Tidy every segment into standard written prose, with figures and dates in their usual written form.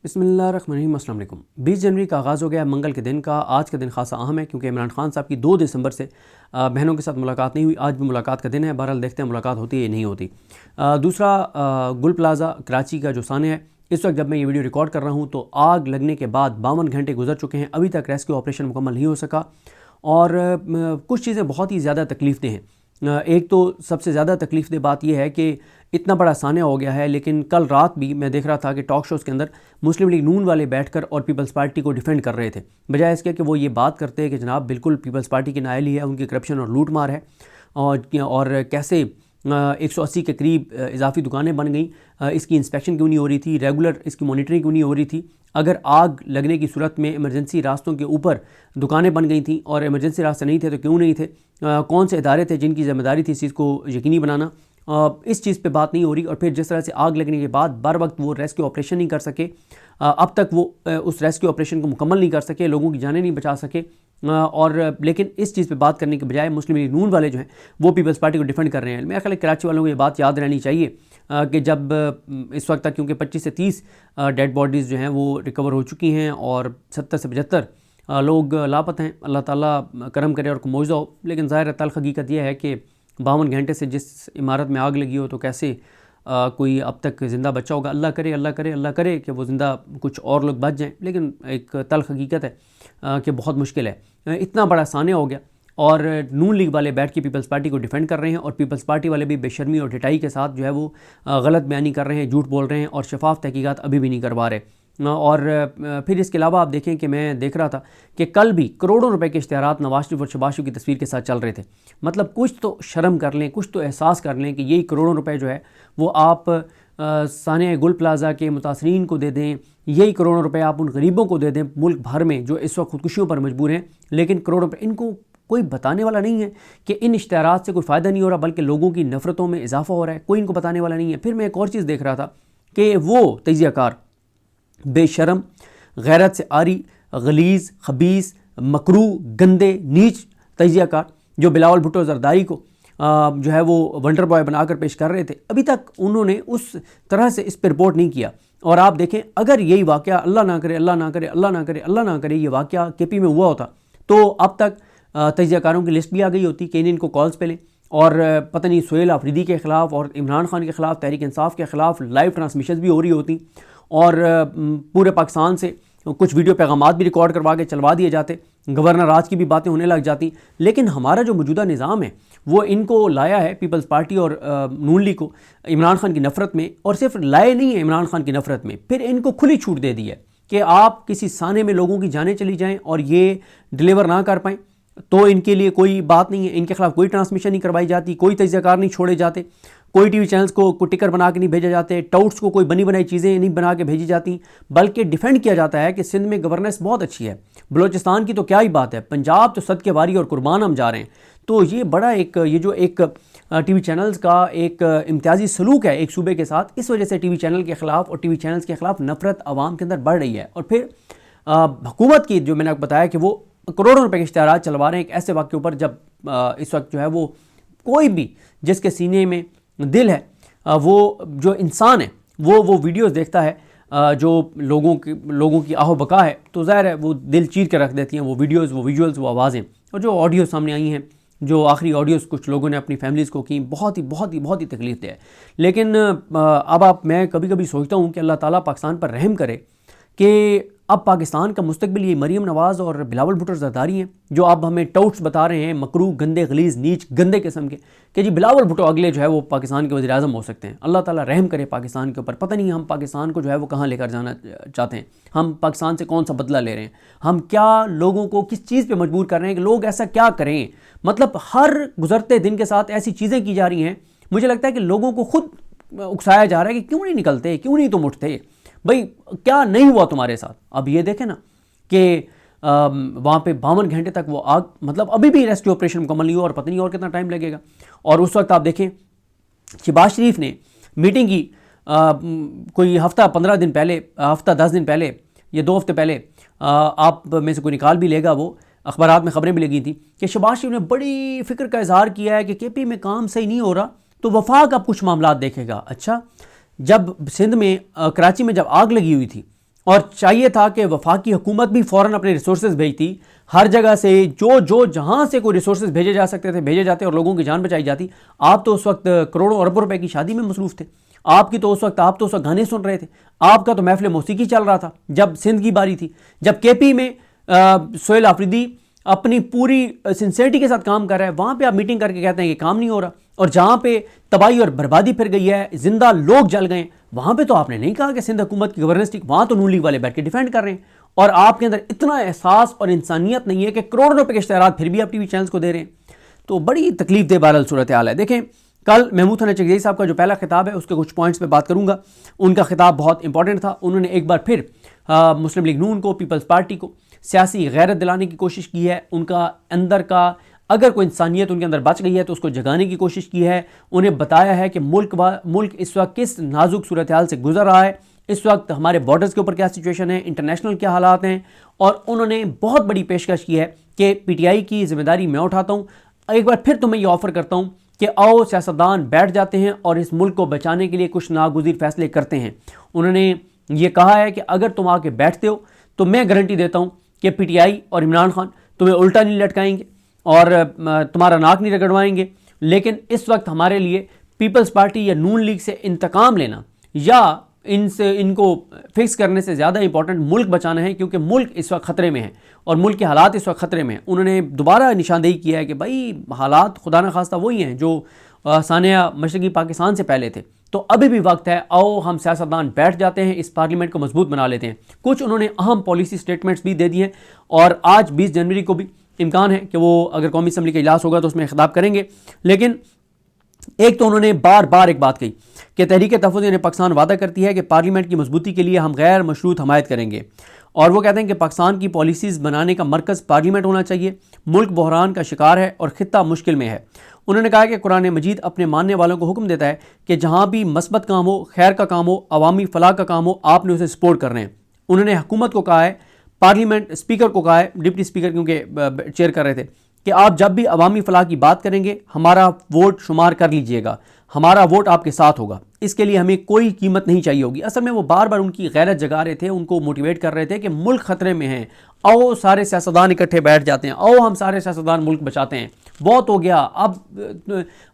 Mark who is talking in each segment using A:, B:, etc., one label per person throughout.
A: بسم اللہ الرحمن الرحیم۔ السلام علیکم۔ 20 جنوری کا آغاز ہو گیا منگل کے دن کا۔ آج کا دن خاصا اہم ہے کیونکہ عمران خان صاحب کی 2 دسمبر سے بہنوں کے ساتھ ملاقات نہیں ہوئی۔ آج بھی ملاقات کا دن ہے، بہرحال دیکھتے ہیں ملاقات ہوتی ہے یا نہیں ہوتی۔ دوسرا، گل پلازہ کراچی کا جو سانحہ ہے، اس وقت جب میں یہ ویڈیو ریکارڈ کر رہا ہوں تو آگ لگنے کے بعد 52 گھنٹے گزر چکے ہیں، ابھی تک ریسکیو آپریشن مکمل نہیں ہو سکا اور کچھ چیزیں بہت ہی زیادہ تکلیف دہ ہیں۔ ایک تو سب سے زیادہ تکلیف دہ بات یہ ہے کہ اتنا بڑا سانحہ ہو گیا ہے، لیکن کل رات بھی میں دیکھ رہا تھا کہ ٹاک شوز کے اندر مسلم لیگ نون والے بیٹھ کر اور پیپلز پارٹی کو ڈیفینڈ کر رہے تھے، بجائے اس کے کہ وہ یہ بات کرتے ہیں کہ جناب بالکل پیپلز پارٹی کی نااہلی ہے، ان کی کرپشن اور لوٹ مار ہے اور کیسے 180 کے قریب اضافی دکانیں بن گئیں، اس کی انسپیکشن کیوں نہیں ہو رہی تھی، ریگولر اس کی مانیٹرنگ کیوں نہیں ہو رہی تھی، اگر آگ لگنے کی صورت میں ایمرجنسی راستوں کے اوپر دکانیں بن گئی تھیں اور ایمرجنسی راستے نہیں تھے تو کیوں نہیں تھے، کون سے ادارے تھے جن کی ذمہ داری تھی اس چیز کو یقینی بنانا، اس چیز پہ بات نہیں ہو رہی۔ اور پھر جس طرح سے آگ لگنے کے بعد بر وقت وہ ریسکیو آپریشن نہیں کر سکے، اب تک وہ اس ریسکیو آپریشن کو مکمل نہیں کر سکے، لوگوں کی جانیں نہیں بچا سکے، اور لیکن اس چیز پہ بات کرنے کے بجائے مسلم لیگ نون والے جو ہیں وہ پیپلز پارٹی کو ڈیفینڈ کر رہے ہیں۔ میرا خیال ہے کراچی والوں کو یہ بات یاد رہنی چاہیے کہ جب اس وقت تک کیونکہ 25 سے 30 ڈیڈ باڈیز جو ہیں وہ ریکور ہو چکی ہیں اور 70 سے 75 لوگ لاپتہ ہیں، اللہ تعالیٰ کرم کرے اور معاوضہ ہو، لیکن ظاہر تلخ حقیقت یہ ہے کہ 52 گھنٹے سے جس عمارت میں آگ لگی ہو تو کیسے کوئی اب تک زندہ بچا ہوگا۔ اللہ کرے اللہ کرے اللہ کرے کہ وہ زندہ کچھ اور لوگ بچ جائیں، لیکن ایک تلخ حقیقت ہے کہ بہت مشکل ہے۔ اتنا بڑا سانحہ ہو گیا اور نون لیگ والے بیٹھ کے پیپلز پارٹی کو ڈیفینڈ کر رہے ہیں اور پیپلز پارٹی والے بھی بے شرمی اور ڈٹائی کے ساتھ جو ہے وہ غلط بیانی کر رہے ہیں، جھوٹ بول رہے ہیں اور شفاف تحقیقات ابھی بھی نہیں کروا رہے۔ اور پھر اس کے علاوہ آپ دیکھیں کہ میں دیکھ رہا تھا کہ کل بھی کروڑوں روپے کے اشتہارات نواز شریف اور شہباز شریف کی تصویر کے ساتھ چل رہے تھے۔ مطلب کچھ تو شرم کر لیں، کچھ تو احساس کر لیں کہ یہی کروڑوں روپے جو ہے وہ آپ سانحہ گل پلازہ کے متاثرین کو دے دیں، یہی کروڑوں روپے آپ ان غریبوں کو دے دیں ملک بھر میں جو اس وقت خودکشیوں پر مجبور ہیں، لیکن کروڑوں روپے ان کو کوئی بتانے والا نہیں ہے کہ ان اشتہارات سے کوئی فائدہ نہیں ہو رہا بلکہ لوگوں کی نفرتوں میں اضافہ ہو رہا ہے، کوئی ان کو بتانے والا نہیں ہے۔ پھر میں ایک اور چیز دیکھ رہا تھا کہ وہ تجزیہ کار بے شرم، غیرت سے عاری، غلیظ، خبیث، مکروہ، گندے، نیچ تجزیہ کار جو بلاول بھٹو زرداری کو جو ہے وہ ونڈر بوائے بنا کر پیش کر رہے تھے، ابھی تک انہوں نے اس طرح سے اس پہ رپورٹ نہیں کیا۔ اور آپ دیکھیں اگر یہی واقعہ اللہ نہ کرے اللہ نہ کرے اللہ نہ کرے اللہ نہ کرے یہ واقعہ کے پی میں ہوا ہوتا تو اب تک تجزیہ کاروں کی لسٹ بھی آ گئی ہوتی کہ ان کو کالز پہ لیں، اور پتہ نہیں سہیل آفریدی کے خلاف اور عمران خان کے خلاف، تحریک انصاف کے خلاف لائیو ٹرانسمیشنز بھی ہو رہی ہوتی اور پورے پاکستان سے کچھ ویڈیو پیغامات بھی ریکارڈ کروا کے چلوا دیے جاتے، گورنر راج کی بھی باتیں ہونے لگ جاتی۔ لیکن ہمارا جو موجودہ نظام ہے وہ ان کو لایا ہے پیپلز پارٹی اور نون لیگ کو عمران خان کی نفرت میں، اور صرف لائے نہیں ہے عمران خان کی نفرت میں، پھر ان کو کھلی چھوٹ دے دی ہے کہ آپ کسی سانے میں لوگوں کی جانیں چلی جائیں اور یہ ڈیلیور نہ کر پائیں تو ان کے لیے کوئی بات نہیں ہے، ان کے خلاف کوئی ٹرانسمیشن نہیں کروائی جاتی، کوئی تجزیہ کار نہیں چھوڑے جاتے، کوئی ٹی وی چینلز کو کوئی ٹکر بنا کے نہیں بھیجے جاتے، ٹاؤٹس کو کوئی بنی بنائی چیزیں نہیں بنا کے بھیجی جاتی، بلکہ ڈیفینڈ کیا جاتا ہے کہ سندھ میں گورننس بہت اچھی ہے، بلوچستان کی تو کیا ہی بات ہے، پنجاب تو صدقے واری اور قربان ہم جا رہے ہیں۔ تو یہ بڑا یہ جو ایک ٹی وی چینلز کا ایک امتیازی سلوک ہے ایک صوبے کے ساتھ، اس وجہ سے ٹی وی چینل کے خلاف اور ٹی وی چینلز کے خلاف نفرت عوام کے اندر بڑھ رہی ہے۔ اور پھر حکومت کی جو میں نے آپ بتایا کہ وہ کروڑوں روپے کے اشتہارات چلوا رہے ہیں ایک ایسے واقعے پر جب اس وقت جو ہے وہ کوئی بھی جس کے سینے میں دل ہے، وہ جو انسان ہے وہ ویڈیوز دیکھتا ہے جو لوگوں کی آہ و بکا ہے، تو ظاہر ہے وہ دل چیر کے رکھ دیتی ہیں وہ ویڈیوز، وہ ویژولز، وہ آوازیں، اور جو آڈیو سامنے آئی ہیں، جو آخری آڈیوز کچھ لوگوں نے اپنی فیملیز کو کی، بہت ہی تکلیف دہ ہے۔ لیکن میں کبھی کبھی سوچتا ہوں کہ اللہ تعالیٰ پاکستان پر رحم کرے کہ اب پاکستان کا مستقبل یہ مریم نواز اور بلاول بھٹو زرداری ہیں جو اب ہمیں ٹاؤٹس بتا رہے ہیں، مکروہ، گندے، غلیظ، نیچ، گندے قسم کے، کہ جی بلاول بھٹو اگلے جو ہے وہ پاکستان کے وزیر اعظم ہو سکتے ہیں۔ اللہ تعالیٰ رحم کرے پاکستان کے اوپر، پتہ نہیں ہم پاکستان کو جو ہے وہ کہاں لے کر جانا چاہتے ہیں، ہم پاکستان سے کون سا بدلہ لے رہے ہیں، ہم کیا لوگوں کو کس چیز پہ مجبور کر رہے ہیں کہ لوگ ایسا کیا کریں۔ مطلب ہر گزرتے دن کے ساتھ ایسی چیزیں کی جا رہی ہیں، مجھے لگتا ہے کہ لوگوں کو خود اکسایا جا رہا ہے کہ کیوں نہیں نکلتے، کیوں نہیں تم اٹھتے، بھئی کیا نہیں ہوا تمہارے ساتھ۔ اب یہ دیکھیں نا کہ وہاں پہ 52 گھنٹے تک وہ آگ، مطلب ابھی بھی ریسکیو آپریشن مکمل نہیں ہوا اور پتہ نہیں اور کتنا ٹائم لگے گا۔ اور اس وقت آپ دیکھیں شہباز شریف نے میٹنگ کی کوئی ہفتہ 15 دن پہلے، ہفتہ 10 دن پہلے یا 2 ہفتے پہلے، آپ میں سے کوئی نکال بھی لے گا، وہ اخبارات میں خبریں بھی لگی تھیں کہ شہباز شریف نے بڑی فکر کا اظہار کیا ہے کہ کے پی میں کام صحیح نہیں ہو رہا تو وفاق اب کچھ معاملات دیکھے گا۔ اچھا، جب سندھ میں کراچی میں جب آگ لگی ہوئی تھی اور چاہیے تھا کہ وفاقی حکومت بھی فوراً اپنے ریسورسز بھیجتی، ہر جگہ سے جو جہاں سے کوئی ریسورسز بھیجے جا سکتے تھے بھیجے جاتے اور لوگوں کی جان بچائی جاتی۔ آپ تو اس وقت کروڑوں اربوں روپے کی شادی میں مصروف تھے، آپ تو اس وقت گانے سن رہے تھے، آپ کا تو محفل موسیقی چل رہا تھا جب سندھ کی باری تھی، جب کے پی میں سہیل آفریدی اپنی پوری سنسیئرٹی کے ساتھ کام کر رہا ہے، وہاں پہ آپ میٹنگ کر کے کہتے ہیں کہ کام نہیں ہو رہا، اور جہاں پہ تباہی اور بربادی پھر گئی ہے، زندہ لوگ جل گئے، وہاں پہ تو آپ نے نہیں کہا کہ سندھ حکومت کی گورننس ٹھیک، وہاں تو نون لیگ والے بیٹھ کے ڈیفینڈ کر رہے ہیں، اور آپ کے اندر اتنا احساس اور انسانیت نہیں ہے کہ کروڑوں روپے کے اشتہارات پھر بھی آپ ٹی وی چینلز کو دے رہے ہیں۔ تو بڑی تکلیف دہ بہرحال صورتحال ہے۔ دیکھیں کل محمود حسن چغیزئی صاحب کا جو پہلا خطاب ہے اس کے کچھ پوائنٹس پہ بات کروں گا، ان کا خطاب بہت امپورٹنٹ تھا، انہوں نے ایک بار پھر مسلم لیگ نون کو، پیپلز پارٹی کو سیاسی غیرت دلانے کی کوشش کی ہے، ان کا اندر کا اگر کوئی انسانیت ان کے اندر بچ گئی ہے تو اس کو جگانے کی کوشش کی ہے، انہیں بتایا ہے کہ ملک اس وقت کس نازک صورتحال سے گزر رہا ہے، اس وقت ہمارے بارڈرز کے اوپر کیا سچویشن ہے، انٹرنیشنل کیا حالات ہیں، اور انہوں نے بہت بڑی پیشکش کی ہے کہ پی ٹی آئی کی ذمہ داری میں اٹھاتا ہوں، ایک بار پھر تمہیں یہ آفر کرتا ہوں کہ آؤ سیاستدان بیٹھ جاتے ہیں اور اس ملک کو بچانے کے لیے کچھ ناگزیر فیصلے کرتے ہیں۔ انہوں نے یہ کہا ہے کہ اگر تم آ کے بیٹھتے ہو تو میں گارنٹی دیتا ہوں کہ پی ٹی آئی اور عمران خان تمہیں الٹا نہیں لٹکائیں گے اور تمہارا ناک نہیں رگڑوائیں گے، لیکن اس وقت ہمارے لیے پیپلز پارٹی یا نون لیگ سے انتقام لینا یا ان کو فکس کرنے سے زیادہ امپورٹنٹ ملک بچانا ہے، کیونکہ ملک اس وقت خطرے میں ہے اور ملک کے حالات اس وقت خطرے میں ہیں۔ انہوں نے دوبارہ نشاندہی کیا ہے کہ بھائی حالات خدا نخواستہ وہی ہیں جو سانحہ مشرقی پاکستان سے پہلے تھے، تو ابھی بھی وقت ہے، آؤ ہم سیاستدان بیٹھ جاتے ہیں، اس پارلیمنٹ کو مضبوط بنا لیتے ہیں۔ کچھ انہوں نے اہم پالیسی سٹیٹمنٹس بھی دے دیے ہیں، اور آج 20 جنوری کو بھی امکان ہے کہ وہ اگر قومی اسمبلی کا اجلاس ہوگا تو اس میں خطاب کریں گے، لیکن ایک تو انہوں نے بار بار ایک بات کہی کہ تحریک تحفظ یعنی پاکستان وعدہ کرتی ہے کہ پارلیمنٹ کی مضبوطی کے لیے ہم غیر مشروط حمایت کریں گے، اور وہ کہتے ہیں کہ پاکستان کی پالیسیز بنانے کا مرکز پارلیمنٹ ہونا چاہیے، ملک بحران کا شکار ہے اور خطہ مشکل میں ہے۔ انہوں نے کہا کہ قرآن مجید اپنے ماننے والوں کو حکم دیتا ہے کہ جہاں بھی مثبت کام ہو، خیر کا کام ہو، عوامی فلاح کا کام ہو، آپ نے اسے سپورٹ کرنا ہے۔ انہوں نے حکومت کو کہا ہے، پارلیمنٹ اسپیکر کو کہا ہے، ڈپٹی اسپیکر کیونکہ چیئر کر رہے تھے، کہ آپ جب بھی عوامی فلاح کی بات کریں گے ہمارا ووٹ شمار کر لیجئے گا، ہمارا ووٹ آپ کے ساتھ ہوگا، اس کے لیے ہمیں کوئی قیمت نہیں چاہیے ہوگی۔ اصل میں وہ بار بار ان کی غیرت جگا رہے تھے، ان کو موٹیویٹ کر رہے تھے کہ ملک خطرے میں ہیں، آؤ سارے سیاستدان اکٹھے بیٹھ جاتے ہیں، آؤ ہم سارے سیاستدان ملک بچاتے ہیں، بہت ہو گیا، اب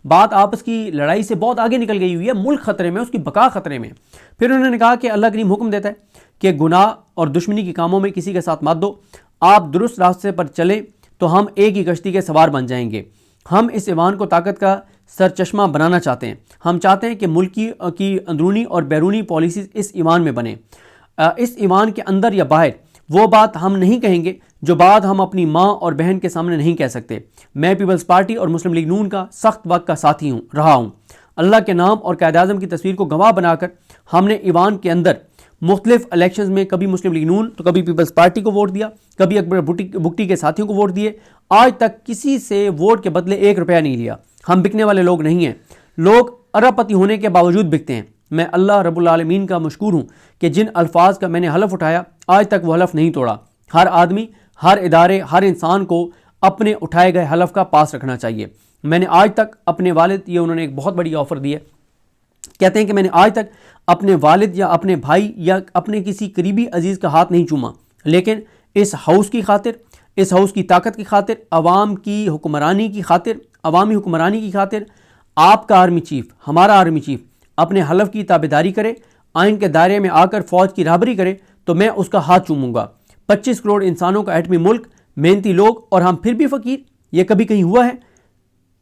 A: بات آپس کی لڑائی سے بہت آگے نکل گئی ہوئی ہے، ملک خطرے میں، اس کی بقا خطرے میں۔ پھر انہوں نے کہا کہ اللہ کریم حکم دیتا ہے کہ گناہ اور دشمنی کے کاموں میں کسی کے ساتھ مت دو، آپ درست راستے پر چلیں تو ہم ایک ہی کشتی کے سوار بن جائیں گے۔ ہم اس ایوان کو طاقت کا سرچشمہ بنانا چاہتے ہیں، ہم چاہتے ہیں کہ ملک کی اندرونی اور بیرونی پالیسیز اس ایوان میں بنیں، اس ایوان کے اندر یا باہر وہ بات ہم نہیں کہیں گے جو بات ہم اپنی ماں اور بہن کے سامنے نہیں کہہ سکتے۔ میں پیپلز پارٹی اور مسلم لیگ نون کا سخت وقت کا ساتھی رہا ہوں، اللہ کے نام اور قائد اعظم کی تصویر کو گواہ بنا کر ہم نے ایوان کے اندر مختلف الیکشنز میں کبھی مسلم لیگ نون تو کبھی پیپلز پارٹی کو ووٹ دیا، کبھی اکبر بگٹی کے ساتھیوں کو ووٹ دیے، آج تک کسی سے ووٹ کے بدلے 1 روپیہ نہیں لیا۔ ہم بکنے والے لوگ نہیں ہیں، لوگ ارب پتی ہونے کے باوجود بکتے ہیں۔ میں اللہ رب العالمین کا مشکور ہوں کہ جن الفاظ کا میں نے حلف اٹھایا آج تک وہ حلف نہیں توڑا۔ ہر آدمی، ہر ادارے، ہر انسان کو اپنے اٹھائے گئے حلف کا پاس رکھنا چاہیے۔ میں نے آج تک اپنے والد، یہ انہوں نے ایک بہت بڑی آفر دی ہے، کہتے ہیں کہ میں نے آج تک اپنے والد یا اپنے بھائی یا اپنے کسی قریبی عزیز کا ہاتھ نہیں چوما، لیکن اس ہاؤس کی خاطر، اس ہاؤس کی طاقت کی خاطر، عوامی حکمرانی کی خاطر آپ کا آرمی چیف، ہمارا آرمی چیف اپنے حلف کی تابعداری کرے، آئین کے دائرے میں آ کر فوج کی رہبری کرے تو میں اس کا ہاتھ چوموں گا۔ 25 کروڑ انسانوں کا ایٹمی ملک، محنتی لوگ اور ہم پھر بھی فقیر، یہ کبھی کہیں ہوا ہے؟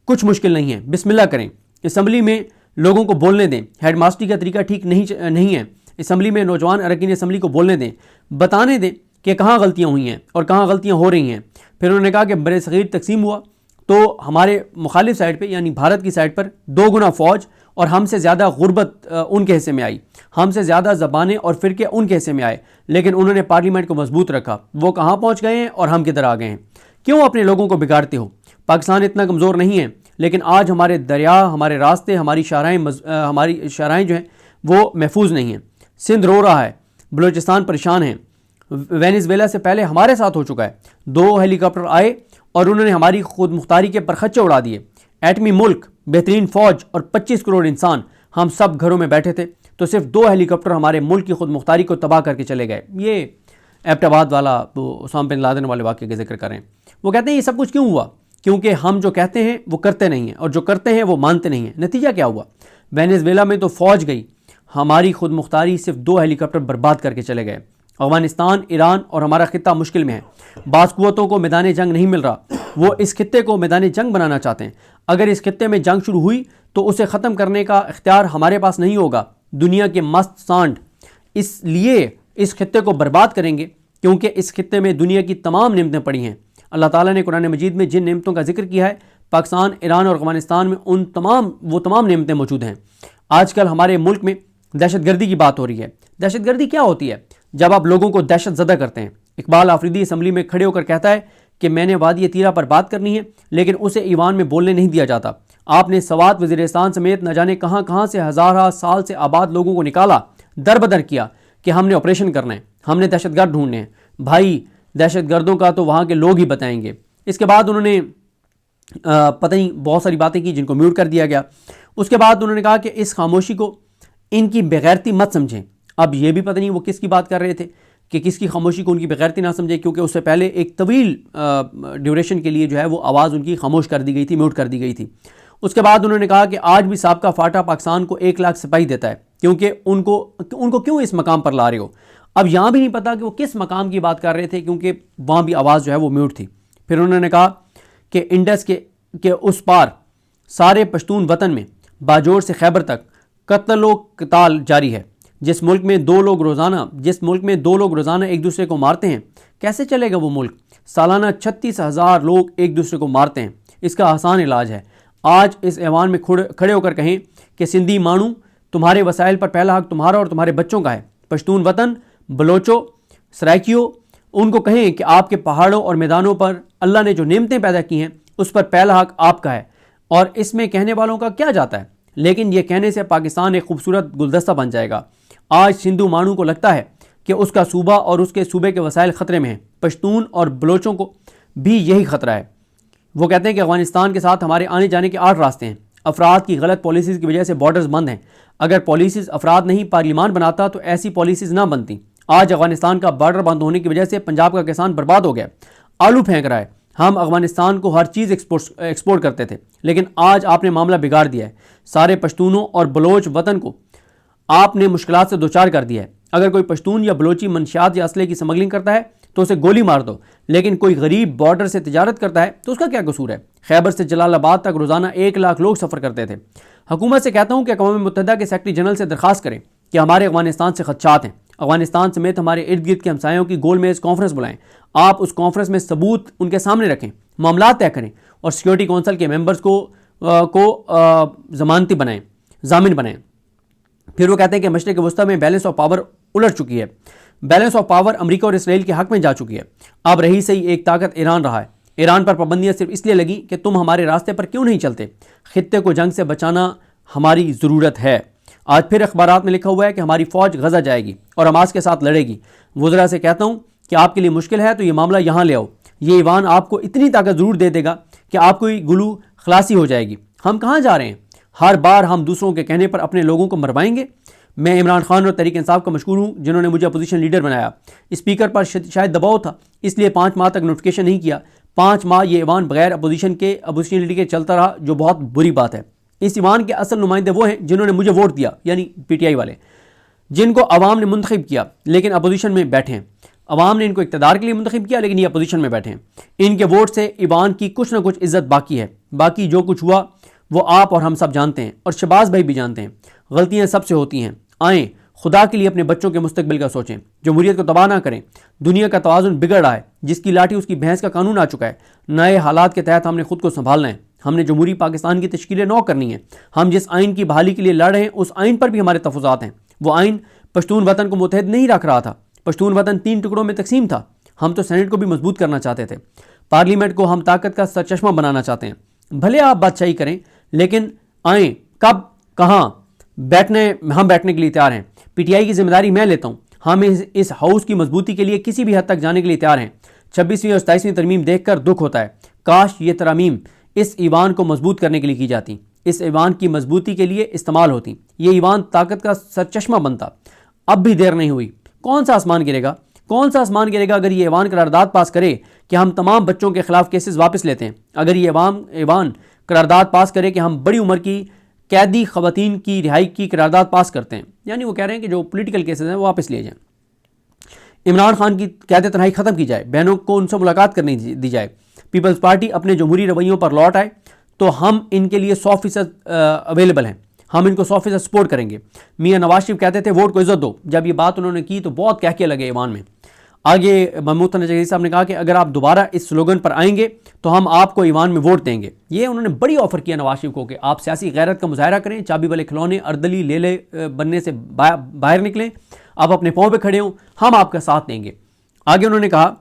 A: کچھ مشکل نہیں ہے، بسم اللہ کریں، اسمبلی میں لوگوں کو بولنے دیں، ہیڈ ماسٹری کا طریقہ ٹھیک نہیں ہے، اسمبلی میں نوجوان اراکین اسمبلی کو بولنے دیں، بتانے دیں کہ کہاں غلطیاں ہوئی ہیں اور کہاں غلطیاں ہو رہی ہیں۔ پھر انہوں نے کہا کہ بر صغیر تقسیم ہوا تو ہمارے مخالف سائڈ پہ یعنی بھارت کی سائڈ پر 2 گنا فوج اور ہم سے زیادہ غربت ان کے حصے میں آئی، ہم سے زیادہ زبانیں اور فرقے ان کے حصے میں آئے، لیکن انہوں نے پارلیمنٹ کو مضبوط رکھا۔ وہ کہاں پہنچ گئے ہیں اور ہم کدھر آ گئے ہیں؟ کیوں اپنے لوگوں کو بگاڑتے ہو؟ پاکستان اتنا کمزور نہیں ہے، لیکن آج ہمارے دریا، ہمارے راستے، ہماری شاہراہیں جو ہیں وہ محفوظ نہیں ہیں۔ سندھ رو رہا ہے، بلوچستان پریشان ہیں، وینزویلا سے پہلے ہمارے ساتھ ہو چکا ہے، 2 ہیلی کاپٹر آئے اور انہوں نے ہماری خود مختاری کے پرخچے اڑا دیے۔ ایٹمی ملک، بہترین فوج اور 25 کروڑ انسان، ہم سب گھروں میں بیٹھے تھے تو صرف 2 ہیلی کاپٹر ہمارے ملک کی خود مختاری کو تباہ کر کے چلے گئے. یہ ایبٹ آباد والا اسامہ بن لادن والے واقعے کا ذکر کریں. وہ کہتے ہیں یہ سب کچھ کیوں ہوا؟ کیونکہ ہم جو کہتے ہیں وہ کرتے نہیں ہیں، اور جو کرتے ہیں وہ مانتے نہیں ہیں. نتیجہ کیا ہوا؟ وینیزویلا میں تو فوج گئی، ہماری خود مختاری صرف 2 ہیلی کاپٹر برباد کر کے چلے گئے. افغانستان، ایران اور ہمارا خطہ مشکل میں ہے. بعض قوتوں کو میدان جنگ نہیں مل رہا، وہ اس خطے کو میدان جنگ بنانا چاہتے ہیں. اگر اس خطے میں جنگ شروع ہوئی تو اسے ختم کرنے کا اختیار ہمارے پاس نہیں ہوگا. دنیا کے مست سانڈ اس لیے اس خطے کو برباد کریں گے کیونکہ اس خطے میں دنیا کی تمام نعمتیں پڑی ہیں. اللہ تعالیٰ نے قرآن مجید میں جن نعمتوں کا ذکر کیا ہے، پاکستان، ایران اور افغانستان میں وہ تمام نعمتیں موجود ہیں. آج کل ہمارے ملک میں دہشت گردی کی بات ہو رہی ہے. دہشت گردی کیا ہوتی ہے؟ جب آپ لوگوں کو دہشت زدہ کرتے ہیں. اقبال آفریدی اسمبلی میں کھڑے ہو کر کہتا ہے کہ میں نے وادی تیرا پر بات کرنی ہے، لیکن اسے ایوان میں بولنے نہیں دیا جاتا. آپ نے سوات، وزیرستان سمیت نہ جانے کہاں کہاں سے ہزارہ سال سے آباد لوگوں کو نکالا، در بدر کیا کہ ہم نے آپریشن کرنا ہے، ہم نے دہشت گرد ڈھونڈنے ہیں. بھائی دہشت گردوں کا تو وہاں کے لوگ ہی بتائیں گے. اس کے بعد انہوں نے پتہ نہیں بہت ساری باتیں کی جن کو میوٹ کر دیا گیا. اس کے بعد انہوں نے کہا کہ اس خاموشی کو ان کی بغیرتی مت سمجھیں. اب یہ بھی پتہ نہیں وہ کس کی بات کر رہے تھے کہ کس کی خاموشی کو ان کی بغیرتی نہ سمجھیں، کیونکہ اس سے پہلے ایک طویل ڈیوریشن کے لیے جو ہے وہ آواز ان کی خاموش کر دی گئی تھی، میوٹ کر دی گئی تھی. اس کے بعد انہوں نے کہا کہ آج بھی سابقہ فاٹا پاکستان کو 1 لاکھ سپاہی دیتا ہے، کیونکہ ان کو کیوں اس مقام پر لا رہے ہو. اب یہاں بھی نہیں پتا کہ وہ کس مقام کی بات کر رہے تھے، کیونکہ وہاں بھی آواز جو ہے وہ میوٹ تھی. پھر انہوں نے کہا کہ انڈس کے اس پار سارے پشتون وطن میں باجوڑ سے خیبر تک قتل و قتال جاری ہے. جس ملک میں 2 لوگ روزانہ ایک دوسرے کو مارتے ہیں، کیسے چلے گا وہ ملک؟ سالانہ 36,000 لوگ ایک دوسرے کو مارتے ہیں. اس کا آسان علاج ہے، آج اس ایوان میں کھڑے ہو کر کہیں کہ سندھی مانو، تمہارے وسائل پر پہلا حق تمہارا اور تمہارے بچوں کا ہے. پشتون وطن، بلوچوں، سرائکیوں، ان کو کہیں کہ آپ کے پہاڑوں اور میدانوں پر اللہ نے جو نعمتیں پیدا کی ہیں اس پر پہلا حق آپ کا ہے، اور اس میں کہنے والوں کا کیا جاتا ہے. لیکن یہ کہنے سے پاکستان ایک خوبصورت گلدستہ بن جائے گا. آج سندھو مانو کو لگتا ہے کہ اس کا صوبہ اور اس کے صوبے کے وسائل خطرے میں ہیں. پشتون اور بلوچوں کو بھی یہی خطرہ ہے. وہ کہتے ہیں کہ افغانستان کے ساتھ ہمارے آنے جانے کے 8 راستے ہیں. افراد کی غلط پالیسیز کی وجہ سے بارڈرز بند ہیں. اگر پالیسیز افراد نہیں پارلیمان بناتا تو ایسی پالیسیز نہ بنتی. آج افغانستان کا بارڈر بند ہونے کی وجہ سے پنجاب کا کسان برباد ہو گیا، آلو پھینک رہا ہے. ہم افغانستان کو ہر چیز ایکسپورٹ کرتے تھے، لیکن آج آپ نے معاملہ بگاڑ دیا ہے. سارے پشتونوں اور بلوچ وطن کو آپ نے مشکلات سے دوچار کر دیا ہے. اگر کوئی پشتون یا بلوچی منشیات یا اسلحے کی سمگلنگ کرتا ہے تو اسے گولی مار دو، لیکن کوئی غریب بارڈر سے تجارت کرتا ہے تو اس کا کیا قصور ہے؟ خیبر سے جلال آباد تک روزانہ 1 لاکھ لوگ سفر کرتے تھے. حکومت سے کہتا ہوں کہ اقوام متحدہ کے سیکرٹری جنرل سے درخواست کریں کہ ہمارے افغانستان سے خدشات ہیں. افغانستان سمیت ہمارے ارد گرد کے ہمسایوں کی گول میز کانفرنس بلائیں. آپ اس کانفرنس میں ثبوت ان کے سامنے رکھیں، معاملات طے کریں اور سیکورٹی کونسل کے ممبرز کو ضامن بنائیں. پھر وہ کہتے ہیں کہ مشرق وسطی میں بیلنس آف پاور الٹ چکی ہے. بیلنس آف پاور امریکہ اور اسرائیل کے حق میں جا چکی ہے. اب رہی صحیح ایک طاقت ایران رہا ہے. ایران پر پابندیاں صرف اس لیے لگی کہ تم ہمارے راستے پر کیوں نہیں چلتے. خطے کو جنگ سے بچانا ہماری ضرورت ہے. آج پھر اخبارات میں لکھا ہوا ہے کہ ہماری فوج غزہ جائے گی اور حماس کے ساتھ لڑے گی. وزراء سے کہتا ہوں کہ آپ کے لیے مشکل ہے تو یہ معاملہ یہاں لے آؤ. یہ ایوان آپ کو اتنی طاقت ضرور دے دے گا کہ آپ کو گلو خلاصی ہو جائے گی. ہم کہاں جا رہے ہیں؟ ہر بار ہم دوسروں کے کہنے پر اپنے لوگوں کو مروائیں گے. میں عمران خان اور تحریک انصاف کا مشکور ہوں جنہوں نے مجھے اپوزیشن لیڈر بنایا. اسپیکر پر شاید دباؤ تھا، اس لیے 5 ماہ تک نوٹیفیکیشن نہیں کیا. 5 ماہ یہ ایوان بغیر اپوزیشن لیڈر کے چلتا رہا، جو بہت بری بات ہے. اس ایوان کے اصل نمائندے وہ ہیں جنہوں نے مجھے ووٹ دیا، یعنی پی ٹی آئی والے، جن کو عوام نے منتخب کیا لیکن اپوزیشن میں بیٹھے ہیں. عوام نے ان کو اقتدار کے لیے منتخب کیا لیکن یہ اپوزیشن میں بیٹھے ہیں. ان کے ووٹ سے ایوان کی کچھ نہ کچھ عزت باقی ہے. باقی جو کچھ ہوا وہ آپ اور ہم سب جانتے ہیں، اور شہباز بھائی بھی جانتے ہیں. غلطیاں سب سے ہوتی ہیں. آئیں خدا کے لیے اپنے بچوں کے مستقبل کا سوچیں، جمہوریت کو تباہ نہ کریں. دنیا کا توازن بگڑ رہا ہے، جس کی لاٹھی اس کی بھینس کا قانون آ چکا ہے. نئے حالات کے تحت ہم نے خود کو سنبھالنا ہے. ہم نے جمہوری پاکستان کی تشکیل نو کرنی ہے. ہم جس آئین کی بحالی کے لیے لڑ رہے ہیں اس آئین پر بھی ہمارے تفاوضات ہیں. وہ آئین پشتون وطن کو متحد نہیں رکھ رہا تھا. پشتون وطن 3 ٹکڑوں میں تقسیم تھا. ہم تو سینٹ کو بھی مضبوط کرنا چاہتے تھے. پارلیمنٹ کو ہم طاقت کا سرچشمہ بنانا چاہتے ہیں. بھلے آپ بادشاہی کریں، لیکن آئیں کب کہاں ہم بیٹھنے کے لیے تیار ہیں. پی ٹی آئی کی ذمہ داری میں لیتا ہوں. ہم اس ہاؤس کی مضبوطی کے لیے کسی بھی حد تک جانے کے لیے تیار ہیں. 26ویں اور 27ویں ترمیم دیکھ کر دکھ ہوتا ہے. کاش یہ ترامیم اس ایوان کو مضبوط کرنے کے لیے کی جاتی. اس ایوان کی مضبوطی کے لیے استعمال ہوتی، یہ ایوان طاقت کا سرچشمہ بنتا۔ اب بھی دیر نہیں ہوئی، کون سا آسمان گرے گا؟ کون سا آسمان گرے گا اگر یہ ایوان قرارداد پاس کرے کہ ہم تمام بچوں کے خلاف کیسز واپس لیتے ہیں، اگر یہ ایوان قرارداد پاس کرے کہ ہم بڑی عمر کی قیدی خواتین کی رہائی کی قرارداد پاس کرتے ہیں، یعنی وہ کہہ رہے ہیں کہ جو پولیٹیکل کیسز ہیں وہ واپس لیے جائیں، عمران خان کی قید تنہائی ختم کی جائے، بہنوں کو ان سے ملاقات کرنے دی جائے، پیپلز پارٹی اپنے جمہوری رویوں پر لوٹ آئے تو ہم ان کے لیے 100% اویلیبل ہیں، ہم ان کو 100% سپورٹ کریں گے۔ میاں نواز شریف کہتے تھے ووٹ کو عزت دو، جب یہ بات انہوں نے کی تو بہت کہہ کے لگے ایوان میں۔ آگے محمود خان نجدی صاحب نے کہا کہ اگر آپ دوبارہ اس سلوگن پر آئیں گے تو ہم آپ کو ایوان میں ووٹ دیں گے۔ یہ انہوں نے بڑی آفر کیا نواز شریف کو کہ آپ سیاسی غیرت کا مظاہرہ کریں، چابی والے کھلونے اردلی لے بننے سے باہر نکلیں، آپ اپنے پاؤں پہ کھڑے ہوں، ہم آپ کا ساتھ دیں گے۔ آگے انہوں نے کہا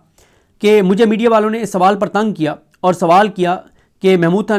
A: کہ مجھے میڈیا والوں نے اس سوال پر تنگ کیا اور سوال کیا کہ محمود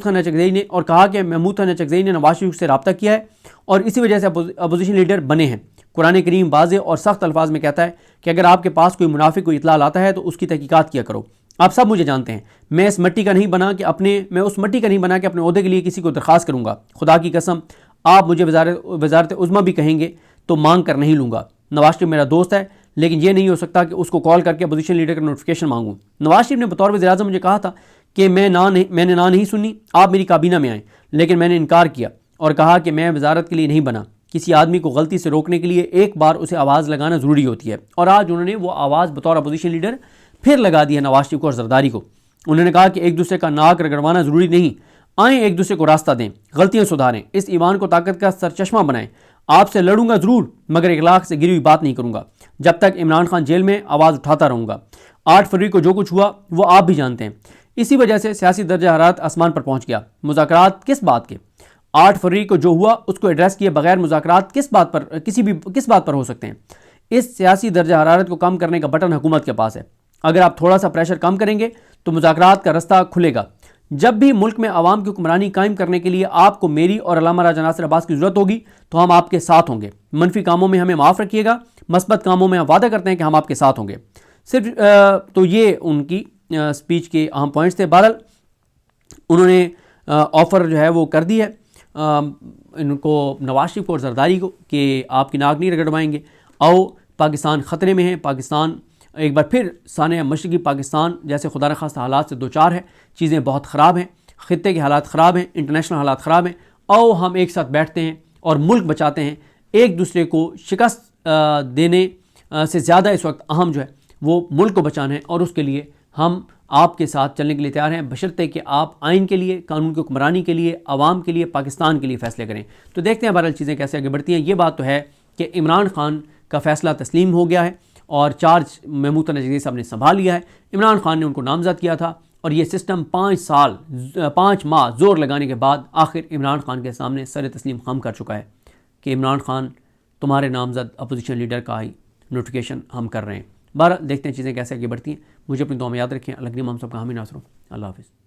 A: خان چکزئی نے اور کہا کہ محمود خان چکزئی نے نواز شریف سے رابطہ کیا ہے اور اسی وجہ سے اپوزیشن لیڈر بنے ہیں۔ قرآن کریم واضح اور سخت الفاظ میں کہتا ہے کہ اگر آپ کے پاس کوئی منافق کوئی اطلاع لاتا ہے تو اس کی تحقیقات کیا کرو۔ آپ سب مجھے جانتے ہیں، میں اس مٹی کا نہیں بنا کہ اپنے عہدے کے لیے کسی کو درخواست کروں گا۔ خدا کی قسم آپ مجھے وزارت عظمیٰ بھی کہیں گے تو مانگ کر نہیں لوں گا۔ نواز شریف میرا دوست ہے لیکن یہ نہیں ہو سکتا کہ اس کو کال کر کے اپوزیشن لیڈر کا نوٹیفیکیشن مانگوں۔ نواز شریف نے بطور وزیر اعظم مجھے کہا تھا کہ میں نے نہ نہیں سنی، آپ میری کابینہ میں آئیں، لیکن میں نے انکار کیا اور کہا کہ میں وزارت کے لیے نہیں بنا۔ کسی آدمی کو غلطی سے روکنے کے لیے ایک بار اسے آواز لگانا ضروری ہوتی ہے، اور آج انہوں نے وہ آواز بطور اپوزیشن لیڈر پھر لگا دی ہے نواز شریف کو اور زرداری کو۔ انہوں نے کہا کہ ایک دوسرے کا ناک رگڑوانا ضروری نہیں، آئیں ایک دوسرے کو راستہ دیں، غلطیاں سدھاریں، اس ایوان کو طاقت کا سرچشمہ بنائیں۔ آپ سے لڑوں گا ضرور مگر اخلاق سے گری ہوئی بات نہیں کروں گا۔ جب تک عمران خان جیل میں آواز اٹھاتا رہوں گا۔ 8 فروری کو جو کچھ ہوا وہ آپ بھی جانتے ہیں، اسی وجہ سے سیاسی درجہ حرارت آسمان پر پہنچ گیا۔ مذاکرات کس بات کے؟ 8 فروری کو جو ہوا اس کو ایڈریس کیے بغیر مذاکرات کس بات پر ہو سکتے ہیں؟ اس سیاسی درجہ حرارت کو کم کرنے کا بٹن حکومت کے پاس ہے۔ اگر آپ تھوڑا سا پریشر کم کریں گے تو مذاکرات کا رستہ کھلے گا۔ جب بھی ملک میں عوام کی حکمرانی قائم کرنے کے لیے آپ کو میری اور علامہ راجہ ناصر عباس کی ضرورت ہوگی تو ہم آپ کے ساتھ ہوں گے۔ منفی کاموں میں ہمیں معاف رکھیے گا، مثبت کاموں میں ہم وعدہ کرتے ہیں کہ ہم آپ کے ساتھ ہوں گے۔ صرف تو یہ ان کی سپیچ کے اہم پوائنٹس تھے۔ بہرحال انہوں نے آفر جو ہے وہ کر دی ہے ان کو، نواز شریف کو اور زرداری کو، کہ آپ کی ناک نہیں رگڑوائیں گے۔ آؤ پاکستان خطرے میں ہے، پاکستان ایک بار پھر سانحہ مشرقی پاکستان جیسے خدا نخواستہ حالات سے دوچار ہے، چیزیں بہت خراب ہیں، خطے کے حالات خراب ہیں، انٹرنیشنل حالات خراب ہیں۔ آؤ ہم ایک ساتھ بیٹھتے ہیں اور ملک بچاتے ہیں۔ ایک دوسرے کو شکست دینے سے زیادہ اس وقت اہم جو ہے وہ ملک کو بچانا ہے، اور اس کے لیے ہم آپ کے ساتھ چلنے کے لیے تیار ہیں، بشرطے کہ آپ آئین کے لیے، قانون کی حکمرانی کے لیے، عوام کے لیے، پاکستان کے لیے فیصلے کریں۔ تو دیکھتے ہیں بہرحال چیزیں کیسے آگے بڑھتی ہیں۔ یہ بات تو ہے کہ عمران خان کا فیصلہ تسلیم ہو گیا ہے اور چارج محمود خان نجدی صاحب نے سنبھال لیا ہے۔ عمران خان نے ان کو نامزد کیا تھا اور یہ سسٹم 5 ماہ زور لگانے کے بعد آخر عمران خان کے سامنے سر تسلیم خم کر چکا ہے کہ عمران خان تمہارے نامزد اپوزیشن لیڈر کا ہی نوٹیفیکیشن ہم کر رہے ہیں۔ بہرحال دیکھتے ہیں چیزیں کیسے آگے بڑھتی ہیں۔ مجھے اپنی دعا میں یاد رکھیں۔ اللہ کریم ہم سب کا حامی ناصر ہو۔ اللہ حافظ۔